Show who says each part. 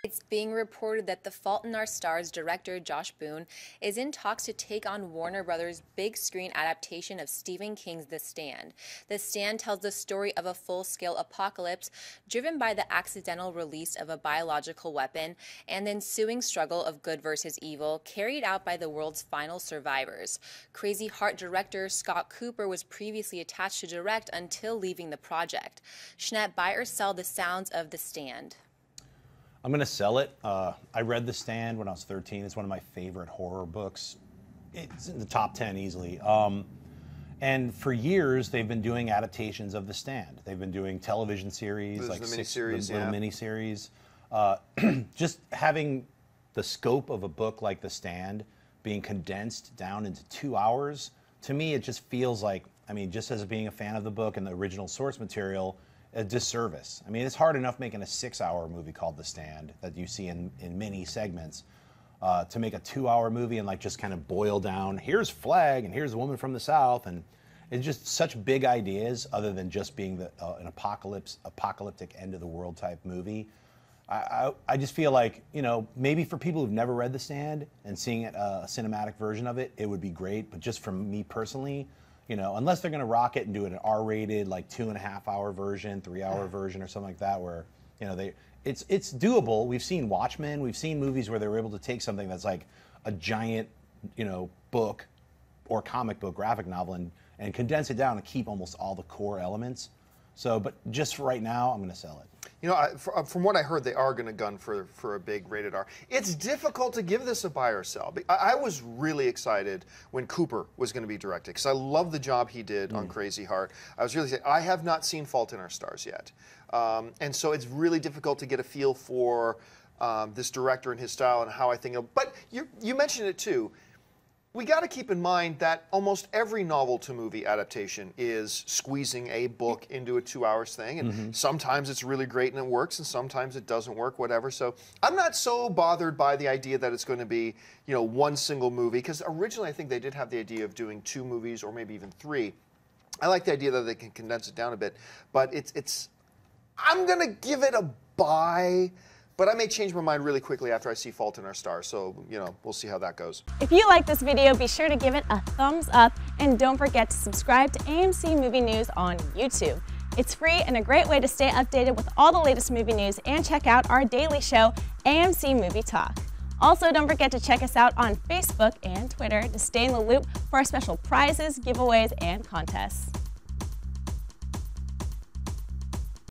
Speaker 1: It's being reported that The Fault in Our Stars director Josh Boone is in talks to take on Warner Brothers' big screen adaptation of Stephen King's The Stand. The Stand tells the story of a full-scale apocalypse driven by the accidental release of a biological weapon and the ensuing struggle of good versus evil carried out by the world's final survivors. Crazy Heart director Scott Cooper was previously attached to direct until leaving the project. Jeanette, buy or sell the sounds of The Stand?
Speaker 2: I'm going to sell it. I read The Stand when I was 13. It's one of my favorite horror books. It's in the top 10 easily. And for years, they've been doing adaptations of The Stand. They've been doing television series,
Speaker 3: Those
Speaker 2: like
Speaker 3: the
Speaker 2: six
Speaker 3: miniseries,
Speaker 2: little miniseries. Just having the scope of a book like The Stand being condensed down into 2 hours, to me, it just feels like, I mean, just as being a fan of the book and the original source material, a disservice. I mean, it's hard enough making a 6-hour movie called The Stand that you see in mini segments. To make a 2-hour movie and like just kind of boil down, here's Flag and here's a woman from the South, and it's just such big ideas other than just being an apocalyptic end of the world type movie. I just feel like, you know, maybe for people who've never read The Stand and seeing it, a cinematic version of it, it would be great. But just for me personally, you know, unless they're going to rock it and do an R-rated, like 2.5-hour version, 3-hour version, or something like that, where, you know, it's doable. We've seen Watchmen. We've seen movies where they were able to take something that's like a giant, you know, book or comic book, graphic novel, and condense it down and keep almost all the core elements. So, but just for right now, I'm going to sell it.
Speaker 3: You know, from what I heard, they are going to gun for a big rated R. It's difficult to give this a buy or sell. I was really excited when Cooper was going to be directed because I love the job he did on Crazy Heart. I was really excited. I have not seen Fault in Our Stars yet. And so it's really difficult to get a feel for this director and his style and how I think of. But you mentioned it too. We got to keep in mind that almost every novel to movie adaptation is squeezing a book into a 2-hour thing, and sometimes it's really great and it works, and sometimes it doesn't work, whatever. So I'm not so bothered by the idea that it's going to be, you know, one single movie, because originally I think they did have the idea of doing 2 movies or maybe even 3. I like the idea that they can condense it down a bit, but I'm going to give it a buy. But I may change my mind really quickly after I see Fault in Our Stars, so, you know, we'll see how that goes.
Speaker 4: If you like this video, be sure to give it a thumbs up, and don't forget to subscribe to AMC Movie News on YouTube. It's free and a great way to stay updated with all the latest movie news and check out our daily show, AMC Movie Talk. Also, don't forget to check us out on Facebook and Twitter to stay in the loop for our special prizes, giveaways, and contests.